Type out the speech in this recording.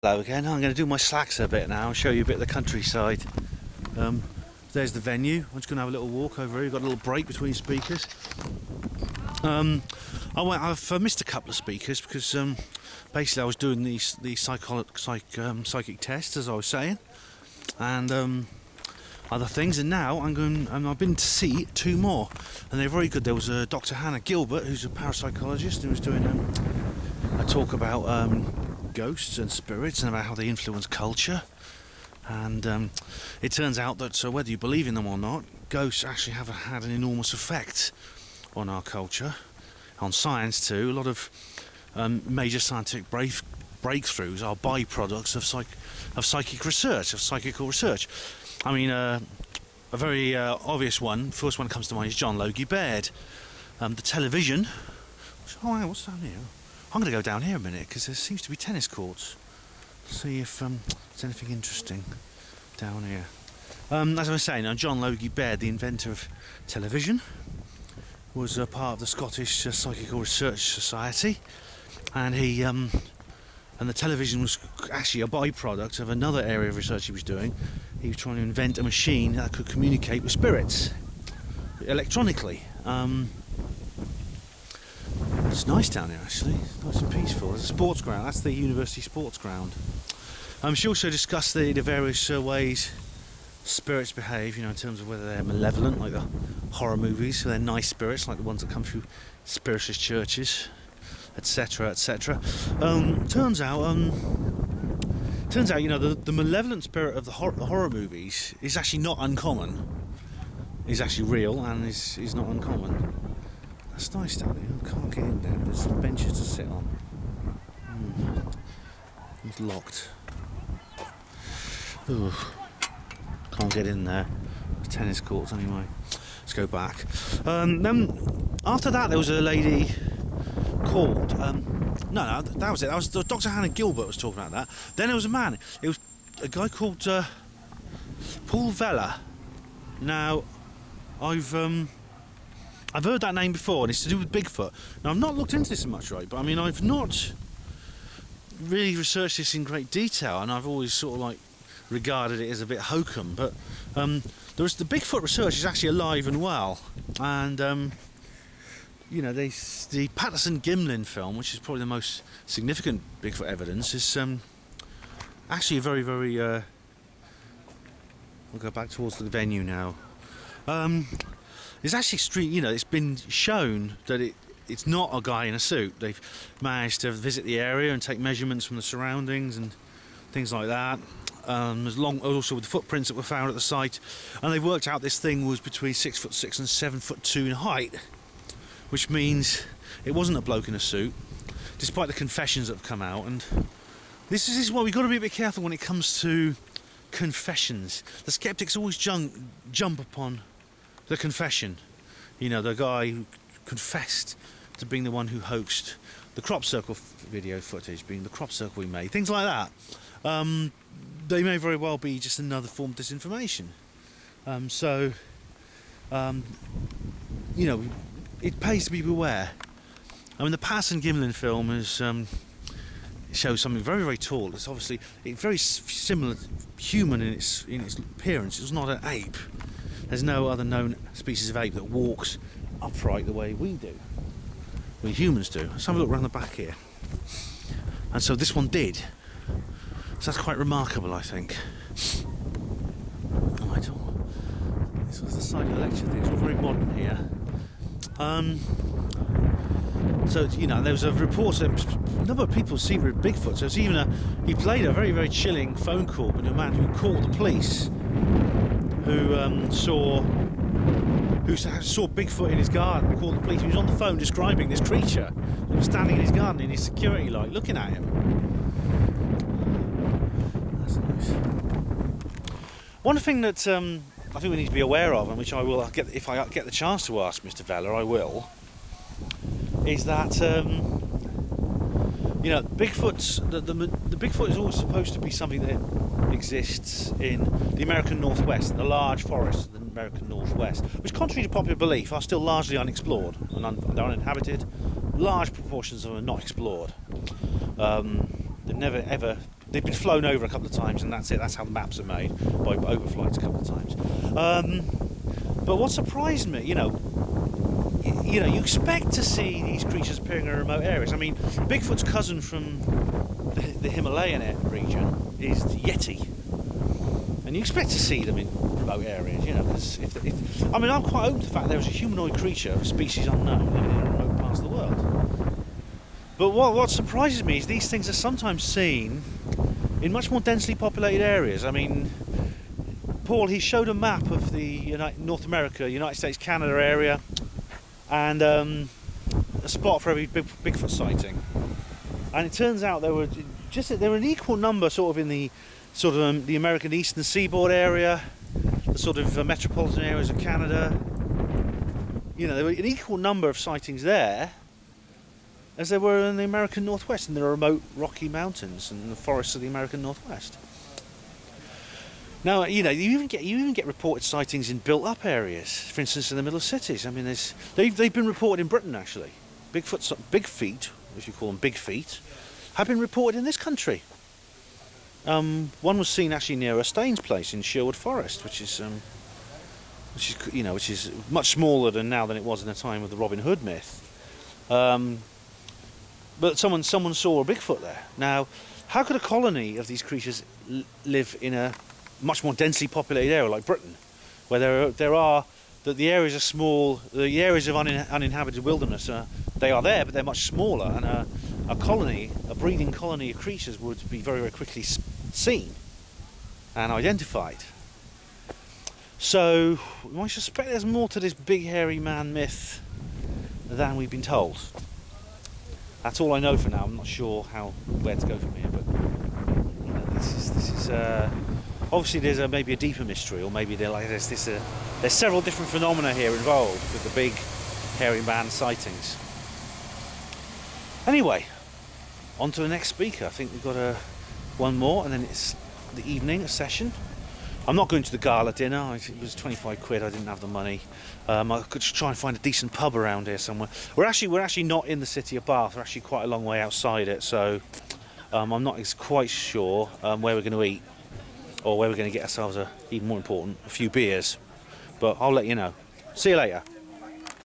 Hello again. I'm going to do my slacks a bit now and show you a bit of the countryside. There's the venue. I'm just going to have a little walk over here. You've got a little break between speakers. I've missed a couple of speakers because basically I was doing these psychic tests, as I was saying, and other things. And now I've been to see two more, and they're very good. There was Dr. Hannah Gilbert, who's a parapsychologist, who was doing a talk about ghosts and spirits and about how they influence culture. And it turns out that whether you believe in them or not, ghosts actually have had an enormous effect on our culture, on science too. A lot of major scientific breakthroughs are byproducts of psychic research, of psychical research. I mean, a very obvious one, first one that comes to mind, is John Logie Baird. The television. Oh, what's down here? I'm going to go down here a minute because there seems to be tennis courts. See if there's anything interesting down here. As I was saying, John Logie Baird, the inventor of television, was a part of the Scottish Psychical Research Society, and the television was actually a byproduct of another area of research he was doing. He was trying to invent a machine that could communicate with spirits electronically. It's nice down here, actually. It's nice and peaceful. There's a sports ground. That's the university sports ground. She also discussed the various ways spirits behave, in terms of whether they're malevolent, like the horror movies, so they're nice spirits, like the ones that come through spiritualist churches, etc., etc. Turns out, the malevolent spirit of the horror movies is actually not uncommon. Is actually real and is not uncommon. That's nice down here. I can't get in there. There's some benches to sit on. It's locked. Ooh. Can't get in there. There's tennis courts anyway. Let's go back. Then after that, there was a lady called. No, that was it. That was Dr. Hannah Gilbert was talking about that. Then there was a man. It was a guy called Paul Vella. Now, I've heard that name before, and it's to do with Bigfoot. Now, I've not looked into this much, right? But I mean, I've not really researched this in great detail, and I've always sort of regarded it as a bit hokum. But the Bigfoot research is actually alive and well, and the Patterson-Gimlin film, which is probably the most significant Bigfoot evidence, is actually a very, very. We'll go back towards the venue now. It's actually it's been shown that it's not a guy in a suit. They've managed to visit the area and take measurements from the surroundings and things like that. Also with the footprints that were found at the site, and they worked out this thing was between 6'6" and 7'2" in height, which means it wasn't a bloke in a suit, despite the confessions that have come out. And this is why we've got to be a bit careful when it comes to confessions. The skeptics always jump upon the confession. The guy who confessed to being the one who hoaxed the crop circle video footage, being the crop circle we made, things like that. They may very well be just another form of disinformation. It pays to be beware. I mean, the Patterson-Gimlin film shows something very, very tall. It's obviously very similar, human in its appearance. It's not an ape. There's no other known species of ape that walks upright the way we do. We humans do. Let's have a look around the back here. And so this one did. So that's quite remarkable, I think. Right. This was the side of the lecture thing. It's all very modern here. There was a report that a number of people see Bigfoot. So it's he played a very, very chilling phone call with a man who called the police, who saw Bigfoot in his garden. He called the police. He was on the phone describing this creature that was standing in his garden in his security light, looking at him. That's nice. One thing that I think we need to be aware of, and which I will get if I get the chance to ask Mr. Vella, I will, is that Bigfoot's the Bigfoot is always supposed to be something that exists in the American Northwest, the large forests of the American Northwest, which, contrary to popular belief, are still largely unexplored and they're uninhabited. Large proportions of them are not explored. They've never ever they've been flown over a couple of times, and that's it. That's how the maps are made, by overflights a couple of times. But what surprised me, you expect to see these creatures appearing in remote areas. I mean, Bigfoot's cousin from the Himalayan region is the Yeti, and you expect to see them in remote areas. Because I'm quite open to the fact there is a humanoid creature of a species unknown living in remote parts of the world. But what surprises me is these things are sometimes seen in much more densely populated areas. I mean, Paul, he showed a map of the North America, United States, Canada area, and a spot for every Bigfoot sighting. And it turns out there were an equal number, sort of in the the American Eastern Seaboard area, the sort of metropolitan areas of Canada. There were an equal number of sightings there as there were in the American Northwest, in the remote Rocky Mountains and the forests of the American Northwest. Now, you even get reported sightings in built-up areas. For instance, in the middle of cities. I mean, they've been reported in Britain actually. Big feet, as you call them, big feet, have been reported in this country. One was seen actually near a Staines place in Sherwood Forest, which is much smaller than it was in the time of the Robin Hood myth. But someone saw a Bigfoot there. Now, how could a colony of these creatures live in a much more densely populated area like Britain, where the areas are small, the areas of uninhabited wilderness they are there, but they're much smaller, and a breeding colony of creatures would be very, very quickly seen and identified. So I suspect there's more to this big hairy man myth than we've been told. That's all I know for now. I'm not sure where to go from here, but this is obviously there's maybe a deeper mystery, or maybe there's several different phenomena here involved with the big hairy man sightings. Anyway, on to the next speaker. I think we've got one more, and then it's the evening, a session. I'm not going to the gala dinner. It was 25 quid. I didn't have the money. I could try and find a decent pub around here somewhere. We're actually not in the city of Bath. We're actually quite a long way outside it. So I'm not quite sure where we're going to eat, or where we're going to get ourselves even more important, a few beers. But I'll let you know. See you later.